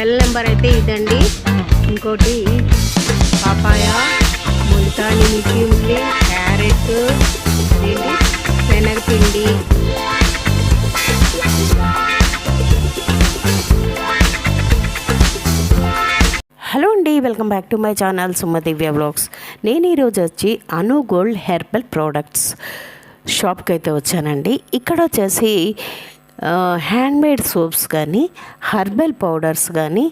Cell number అయితే ఇదండి. ఇంకోటి పాపాయ, ముల్తాని మిర్చి ఉంది, క్యారెట్, ఏంటి శనగపిండి, హలో అండి, welcome back to my channel Sumadivya vlogs. నేను ఈరోజు వచ్చి అను గోల్డ్ హెర్బల్ ప్రోడక్ట్స్ షాప్కి అయితే వచ్చానండి. ఇక్కడ వచ్చేసి హ్యాండ్మేడ్ సోప్స్ కానీ, హర్బల్ పౌడర్స్ కానీ,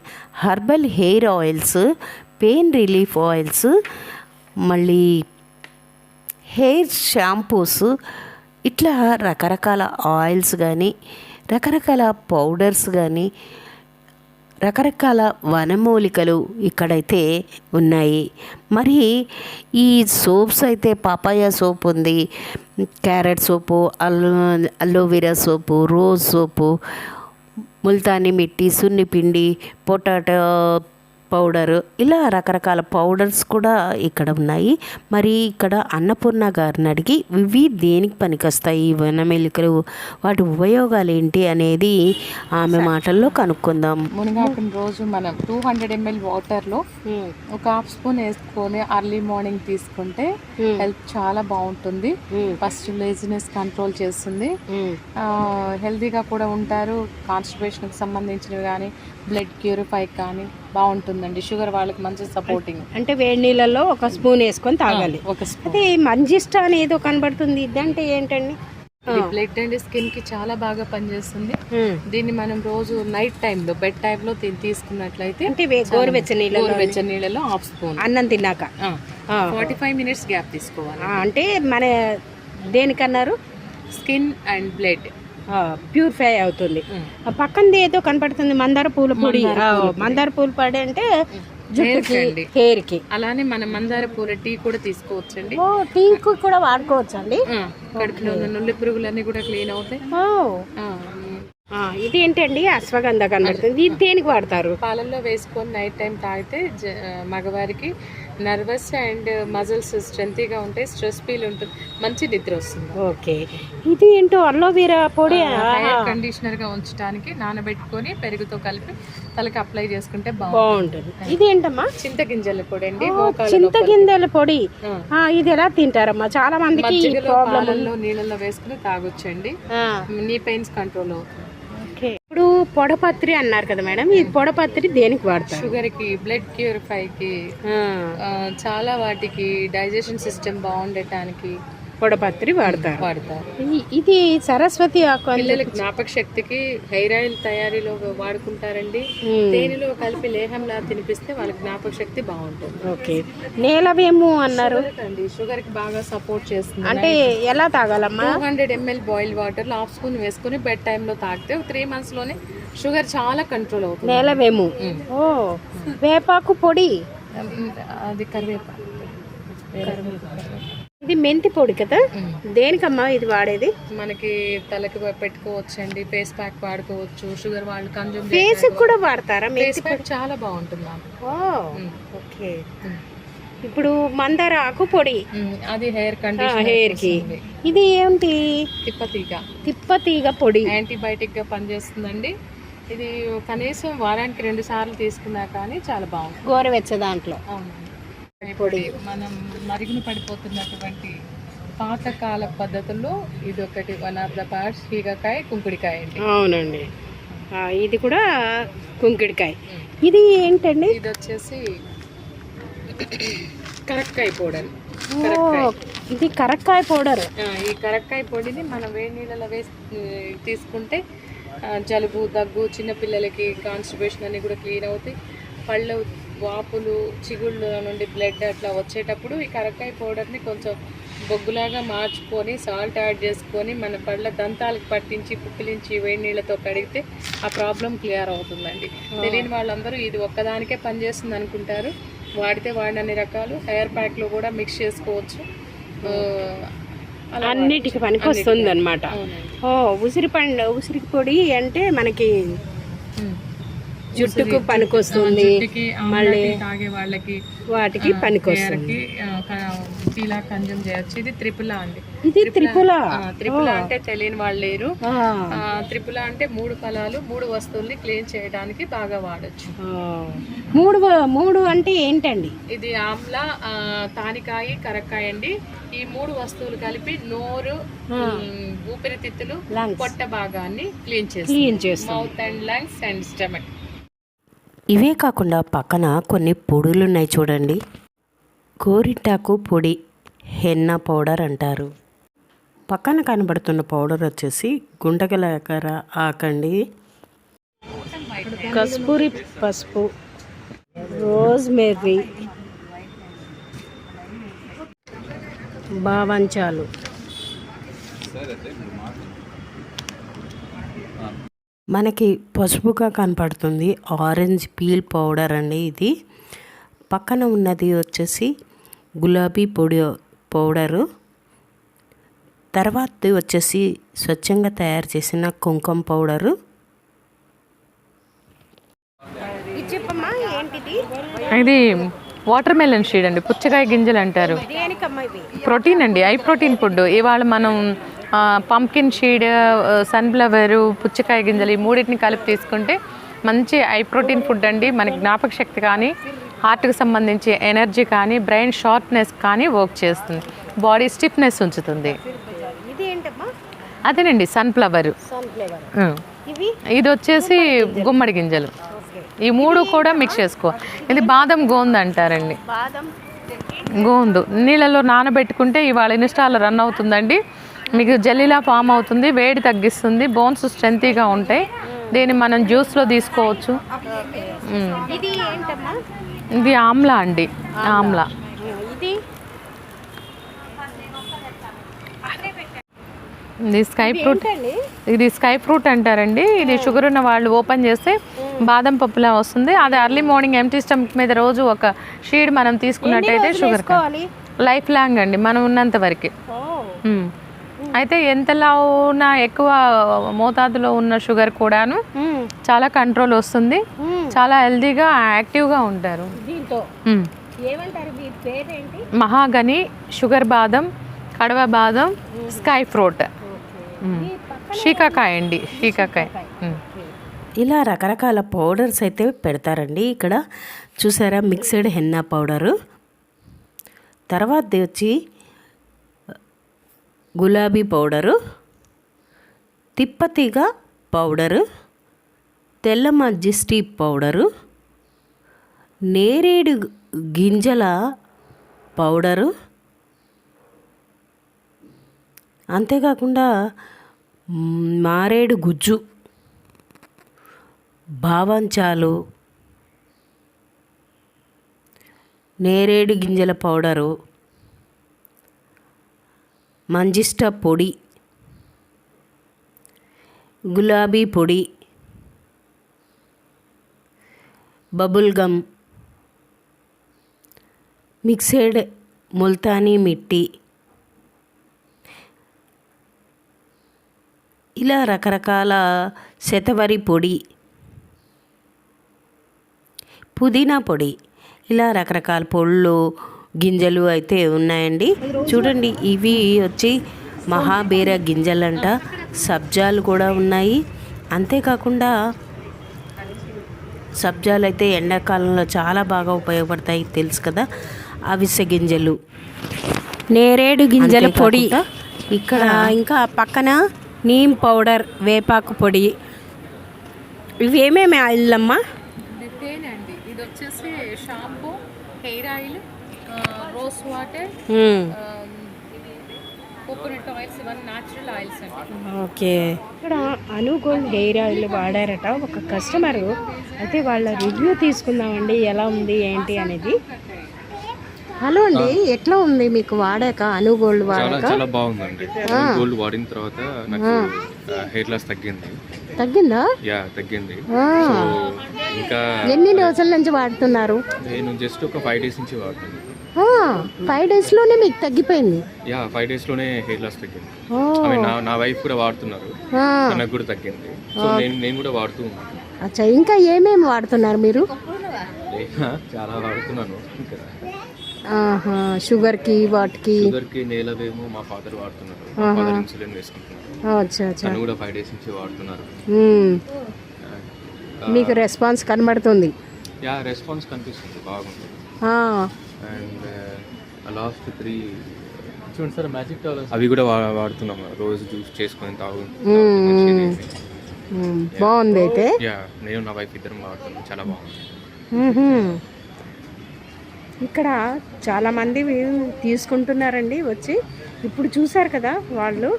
herbal hair oils, pain relief oils, మళ్ళీ హెయిర్ షాంపూస్, ఇట్లా రకరకాల ఆయిల్స్ కానీ, రకరకాల పౌడర్స్ కానీ, రకరకాల వనమూలికలు ఇక్కడైతే ఉన్నాయి. మరి ఈ సోప్స్ అయితే పాపాయ సోప్ ఉంది, క్యారెట్ సోపు, అలోవెరా సోపు, రోజ్ సోపు, ముల్తాని మిట్టి, సున్నిపిండి, పొటాటో పౌడరు, ఇలా రకరకాల పౌడర్స్ కూడా ఇక్కడ ఉన్నాయి. మరి ఇక్కడ అన్నపూర్ణ గారిని అడిగి ఇవి దేనికి పనికొస్తాయి, ఈ వనమూలికలు, వాటి ఉపయోగాలు ఏంటి అనేది ఆమె మాటల్లో కనుక్కుందాం. మునగాకుని రోజు మనం 200 ml వాటర్లో ఒక హాఫ్ స్పూన్ వేసుకొని అర్లీ మార్నింగ్ తీసుకుంటే హెల్త్ చాలా బాగుంటుంది. ఫస్ట్ లేజినెస్ కంట్రోల్ చేస్తుంది, హెల్తీగా కూడా ఉంటారు. కాన్స్టిపేషన్కి సంబంధించినవి కానీ, బ్లడ్ ప్యూరిఫై కానీ బాగుంటుందండి. షుగర్ వాళ్ళకి మంచి సపోర్టింగ్. అంటే వేడి నీళ్ళలో ఒక స్పూన్ వేసుకొని తాగాలి. ఒక స్పూన్. అదే మంజిస్టా అని ఏదో కనబడుతుంది, ఇదంటే ఏంటండి? బ్లడ్ అండ్ స్కిన్ కి చాలా బాగా పనిచేస్తుంది. దీన్ని మనం రోజు నైట్ టైంలో, బెడ్ టైంలో తీసుకున్నట్లయితే గోరువెచ్చని నీళ్ళలో హాఫ్ స్పూన్ అన్నం తిన్నాక 45 minutes గ్యాప్ తీసుకోవాలి. అంటే మన దేనికన్నారు? స్కిన్ అండ్ బ్లడ్ ప్యూరిఫై అవుతుంది. పక్కనది ఏదో కనపడుతుంది, మందార పూల పొడి. మందార పూల పొడి అంటే జుట్టుకి, హెయిర్ కి. అలానే మనం మందార పూల టీ కూడా తీసుకోవచ్చండి. టీ కూడా వాడుకోవచ్చు అండి. కడుపులో ఉన్న నుల్లి పురుగులన్నీ కూడా క్లీన్ అవుతాయి. ఇది ఏంటండి? అశ్వగంధ కనబడుతుంది, ఇది దేనికి వాడతారు? పాలల్లో వేసుకొని నైట్ టైం తాగితే మగవారికి నర్వస్ అండ్ మజిల్స్ స్ట్రెంతీగా ఉంటాయి, స్ట్రెస్ ఫీల్ ఉంటుంది, మంచి నిద్ర వస్తుంది. ఓకే. ఇది ఏంటో అలోవెరా పొడి హెయిర్ కండిషనర్ గా ఉంచడానికి నానబెట్టుకొని పెరుగుతో కలిపి తలకి అప్లై చేసుకుంటే బాగుంటుంది. ఇది ఏంటమ్మా? చింతగింజల పొడి అండి. చింతగింజల పొడి. ఇది ఎలా తింటారమ్మా? చాలా మందికి నీళ్ళలో వేసుకుని తాగొచ్చండి. నీ పెయిన్స్ కంట్రోల్ అవుతుంది. ఇప్పుడు పొడపత్రి అన్నారు కదా మేడం, ఈ పొడపత్రి దేనికి వాడతారు? షుగర్ కి, బ్లడ్ ప్యూరిఫై కి, చాలా వాటికి డైజెషన్ సిస్టమ్ బాగుండటానికి పొడపత్రి వాడతారు. ఇది సరస్వతి ఆకు, పిల్లలకి జ్ఞాపక శక్తికి, హెయిర్ ఆయిల్ తయారీలో వాడుకుంటారండి. తేనెలో కలిపి లేహంలా తినిపిస్తే వాళ్ళకి జ్ఞాపక శక్తి బాగుంటుంది. ఓకే. నేలవేము అన్నారు, షుగర్ కి బాగా సపోర్ట్ చేస్తుంది. అంటే ఎలా తాగాలమ్మా? 200 ml బాయిల్డ్ వాటర్ లో హాఫ్ స్పూన్ వేసుకుని బెడ్ టైమ్ లో తాగితే 3 months లోనే షుగర్ చాలా కంట్రోల్ అవుతుంది. నేలవేము. ఓ, వేపాకు పొడి, అది కరివేపాకు. ఇది మెంతి పొడి కదా, దేనికమ్మా ఇది వాడేది? మనకి తలకి పెట్టుకోవచ్చు అండి, ఫేస్ ప్యాక్ వాడుకోవచ్చు. షుగర్ వాళ్ళు కన్జ్యూమ్ ఫేస్ కూడా వాడతారా? ఫేస్ ప్యాక్ చాలా బాగుంటుంది. ఓకే. ఇప్పుడు మందార ఆకు పొడి, అది హెయిర్ కండిషనర్, హెయిర్ కి. ఇది ఏంటి? తిప్పతీగ పొడి. యాంటీబయాటిక్ గా పనిచేస్తుందండి. ఇది కనీసం వారానికి 2 సార్లు తీసుకున్నా కానీ చాలా బాగుంటుంది. గోరువెచ్చ దాంట్లో. పొడి మనం మరుగున పడిపోతున్నటువంటి పాతకాల పద్ధతుల్లో ఇది ఒకటి, వన్ ఆఫ్ ద పార్ట్స్. ఈగకాయ, కుంకుడికాయ అండి. అవునండి, ఇది కూడా కుంకుడికాయ. ఇది ఏంటండి? ఇది వచ్చేసి కరక్కాయ పౌడర్. ఇది కరక్కాయ పౌడర్. ఈ కరక్కాయ పొడిని మనం వేడి నీళ్ళలో వేసి తీసుకుంటే జలుబు, దగ్గు, చిన్నపిల్లలకి కాన్స్టిపేషన్ అన్ని కూడా క్లీన్ అవుతాయి. పళ్ళు వాపులు, చిగుళ్ళ నుండి బ్లడ్ అట్లా వచ్చేటప్పుడు ఈ కరక్కాయ పౌడర్ని కొంచెం బొగ్గులాగా మార్చుకొని సాల్ట్ యాడ్ చేసుకొని మన పళ్ళ దంతాలకు పట్టించి పుక్కిలించి వేడి నీళ్ళతో కడిగితే ఆ ప్రాబ్లం క్లియర్ అవుతుందండి. తెలియని వాళ్ళందరూ ఇది ఒక్కదానికే పనిచేస్తుంది అనుకుంటారు. వాడితే వాడినన్ని రకాలు హెయిర్ ప్యాక్లో కూడా మిక్స్ చేసుకోవచ్చు. అన్నిటికి పనికి వస్తుంది అనమాట. ఉసిరి పొడి అంటే మనకి జుట్టుకు పనికొస్తుంది, మళ్ళీ తాగే వాళ్ళకి వాటికి పనికొస్తుంది. ఇలా కన్జ్యూమ్ చేయొచ్చు. ఇది త్రిపుల అండి. ఇది త్రిపుల అంటే తెలియని వాళ్ళు లేరు. త్రిపుల అంటే 3 ఫలాలు 3 వస్తువుల్ని క్లీన్ చేయడానికి బాగా వాడచ్చు. 3 అంటే ఏంటండి? ఇది ఆమ్ల, తానికాయ, కరక్కాయ అండి. ఈ 3 వస్తువులు కలిపి నోరు, ఊపిరితిత్తులు, పొట్ట భాగాన్ని క్లీన్ చేస్తుంది. Mouth and lungs and stomach. ఇవే కాకుండా పక్కన కొన్ని పొడులు ఉన్నాయి చూడండి. గోరింటాకు పొడి, హెన్నా పౌడర్ అంటారు. పక్కన కనబడుతున్న పౌడర్ వచ్చేసి గుంటగలకర ఆకండి, కస్తూరి పసుపు, రోజ్మెర్రీ, బావంచాలు. మనకి పసుపుగా కనపడుతుంది ఆరెంజ్ పీల్ పౌడర్ అండి ఇది. పక్కన ఉన్నది వచ్చేసి గులాబీ పొడి పౌడరు. తర్వాత వచ్చేసి స్వచ్ఛంగా తయారు చేసిన కుంకుమ పౌడరు. ఇది వాటర్ మెలన్ షీడ్ అండి, పుచ్చకాయ గింజలు అంటారు. ప్రోటీన్ అండి, ఐ ప్రోటీన్ ఫుడ్. ఇవాళ మనం పంకిన్ షీడ్, సన్ఫ్లవరు, పుచ్చకాయ గింజలు ఈ 3టిని కలిపి తీసుకుంటే మంచి ఐ ప్రోటీన్ ఫుడ్ అండి. మనకి జ్ఞాపక శక్తి కానీ, హార్ట్కి సంబంధించి ఎనర్జీ కానీ, బ్రెయిన్ షార్ప్నెస్ కానీ వర్క్ చేస్తుంది. బాడీ స్టిఫ్నెస్ ఉంచుతుంది. అదేనండి సన్ఫ్లవర్. ఇది వచ్చేసి గుమ్మడి గింజలు. ఈ 3 కూడా మిక్స్ చేసుకో. ఇది బాదం గోందు అంటారండి. గోందు నీళ్ళలో నానబెట్టుకుంటే ఇవాళ ఇన్స్టాల్లో రన్ అవుతుందండి. మీకు జెల్లీలా ఫామ్ అవుతుంది, వేడి తగ్గిస్తుంది, బోన్స్ స్ట్రెంతీగా ఉంటాయి. దీన్ని మనం జ్యూస్లో తీసుకోవచ్చు. ఇది ఆమ్లా అండి, ఆమ్లా. ఇది స్కై ఫ్రూట్. ఇది స్కై ఫ్రూట్ అంటారండి. ఇది షుగర్ ఉన్న వాళ్ళు ఓపెన్ చేస్తే బాదం పప్పులా వస్తుంది. అది ఎర్లీ మార్నింగ్ ఎంటీ స్టమక్ మీద రోజు ఒక షీడ్ మనం తీసుకున్నట్టయితే షుగర్ లైఫ్ లాంగ్ అండి, మనం ఉన్నంత వరకు. అయితే ఎంతలా ఉన్న ఎక్కువ మోతాదులో ఉన్న షుగర్ కూడాను చాలా కంట్రోల్ వస్తుంది. చాలా హెల్దీగా యాక్టివ్గా ఉంటారు. మహాగని, షుగర్ బాదం, కడవ బాదం, స్కై ఫ్రూట్, షీకాకాయ అండి, షీకాకాయ. ఇలా రకరకాల పౌడర్స్ అయితే పెడతారండి. ఇక్కడ చూసారా మిక్స్డ్ హెన్నా పౌడరు. తర్వాత వచ్చి గులాబీ పౌడరు, తిప్పతీగ పౌడరు, తెల్ల మజ్జిస్టీ పౌడరు, నేరేడు గింజల పౌడరు, అంతేకాకుండా మారేడు గుజ్జు, బావంచాలు, నేరేడు గింజల పౌడరు, మంజిష్ట పొడి, గులాబీ పొడి, బబుల్ గమ్, మిక్సెడ్ ముల్తానీ మిట్టి, ఇలా రకరకాల శతవరి పొడి, పుదీనా పొడి, ఇలా రకరకాల పొళ్ళు గింజలు అయితే ఉన్నాయండి. చూడండి ఇవి వచ్చి మహాబీర గింజలంట. సబ్జాలు కూడా ఉన్నాయి. అంతేకాకుండా సబ్జాలు అయితే ఎండాకాలంలో చాలా బాగా ఉపయోగపడతాయి తెలుసు కదా. అవిసె గింజలు, నేరేడు గింజల పొడి, ఇక్కడ ఇంకా పక్కన నీమ్ పౌడర్, వేపాకు పొడి. ఇవి ఏమేమి ఆయిల్ అమ్మా? తేనండి. ఇది వచ్చేసి shampoo, hair oil, rose water, coconut oils, ఇవన్నీ న్యాచురల్ ఆయిల్స్ అండి. ఓకే. ఇక్కడ అనుగోల్డ్ హెయిర్ ఆయిల్ వాడారట ఒక కస్టమరు. అయితే వాళ్ళ రివ్యూ తీసుకుందామండి, ఎలా ఉంది ఏంటి అనేది. హలో అండి, ఎట్లా ఉంది మీకు వాడాక అనుగోల్డ్ వాడాక? చాలా బాగుందండి. గోల్డ్ వాడిన తర్వాత నాకు హెయిర్ లాస్ తగ్గిందా? యా తగ్గింది. ఇంకా ఎన్ని రోజుల నుంచి వాడుతున్నారు? నేను జస్ట్ ఒక 5 days నుంచి వాడుతున్నాను. 5 days లోనే మీకు తగ్గిపోయింది? యా 5 days లోనే హెయిర్ లాస్ తగ్గింది. నా వైఫ్ కూడా వాడుతున్నారు, నాకు కూడా తగ్గింది. సో నేను కూడా వాడుతూ ఉన్నాను. అచ్చా, ఇంకా ఏమేమి వాడుతున్నారు మీరు? చాలా వాడుతున్నాను. ఆహా, షుగర్కి వాటికి. షుగర్కి నేలవేమో మా ఫాదర్ వాడుతున్నారు. మా ఫాదర్ ఇన్సులిన్ వేసుకుంటున్నారు. అచ్చా అచ్చా. తను కూడా 5 days నుంచి వాడుతున్నారు. మీకు రెస్పాన్స్ కనబడుతుంది? యా, రెస్పాన్స్ కనిపిస్తుంది, బాగుంటుంది. అండ్ లాస్ట్ 3 చూడండి సార్, మ్యాజిక్ టాలర్స్ అవి కూడా వాడుతున్నాము. రోజు జ్యూస్ చేసుకొని బాగుంది అయితే. యా, నేను నా వైఫ్ ఇద్దరం వాడుతున్నాం, చాలా బాగుంది. ఇక్కడ చాలామంది తీసుకుంటున్నారండి వచ్చి. ఇప్పుడు చూసారు కదా, వాళ్ళు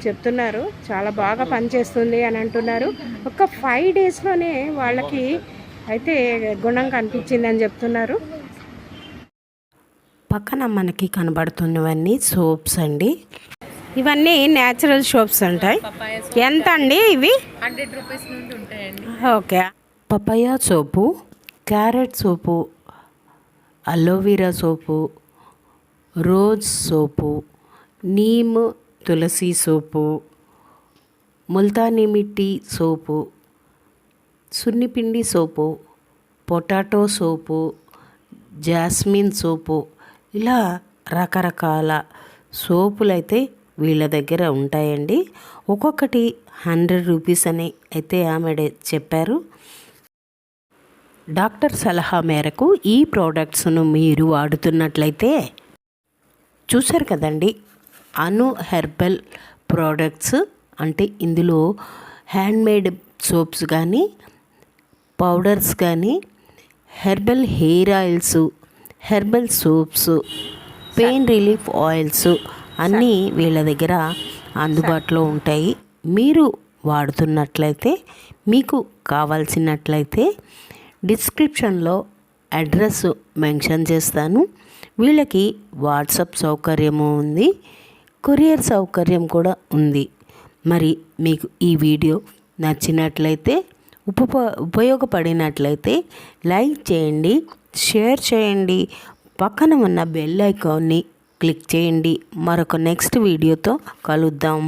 చెప్తున్నారు చాలా బాగా పనిచేస్తుంది అని అంటున్నారు. ఒక 5 daysలోనే వాళ్ళకి అయితే గుణం కనిపించింది అని చెప్తున్నారు. పక్కన మనకి కనబడుతున్నవన్నీ సోప్స్ అండి. ఇవన్నీ న్యాచురల్ సోప్స్ ఉంటాయి. ఎంత అండి ఇవి? 100 రూపీస్ నుండి ఉంటాయండి. ఓకే. పపాయా సోపు, క్యారెట్ సోపు, అలోవెరా సోపు, రోజ్ సోపు, నీమ్ తులసి సోపు, ముల్తానీ మిట్టి సోపు, సున్నిపిండి సోపు, పొటాటో సోపు, జాస్మిన్ సోపు, ఇలా రకరకాల సోపులు అయితే వీళ్ళ దగ్గర ఉంటాయండి. ఒక్కొక్కటి 100 రూపీస్ అని అయితే ఆమె చెప్పారు. డాక్టర్ సలహా మేరకు ఈ ప్రోడక్ట్స్ను మీరు వాడుతున్నట్లయితే, చూసారు కదండి, అను హెర్బల్ ప్రోడక్ట్స్ అంటే ఇందులో హ్యాండ్మేడ్ సోప్స్ కానీ, పౌడర్స్ కానీ, herbal hair oils, herbal soaps, pain relief oils అన్నీ వీళ్ళ దగ్గర అందుబాటులో ఉంటాయి. మీరు వాడుతున్నట్లయితే, మీకు కావాల్సినట్లయితే డిస్క్రిప్షన్లో అడ్రస్ మెన్షన్ చేస్తాను. వీళ్ళకి వాట్సాప్ సౌకర్యము ఉంది, కొరియర్ సౌకర్యం కూడా ఉంది. మరి మీకు ఈ వీడియో నచ్చినట్లయితే, ఉపయోగపడినట్లయితే లైక్ చేయండి, షేర్ చేయండి, పక్కన ఉన్న బెల్ ఐకాన్ని క్లిక్ చేయండి. మరొక నెక్స్ట్ వీడియోతో కలుద్దాం.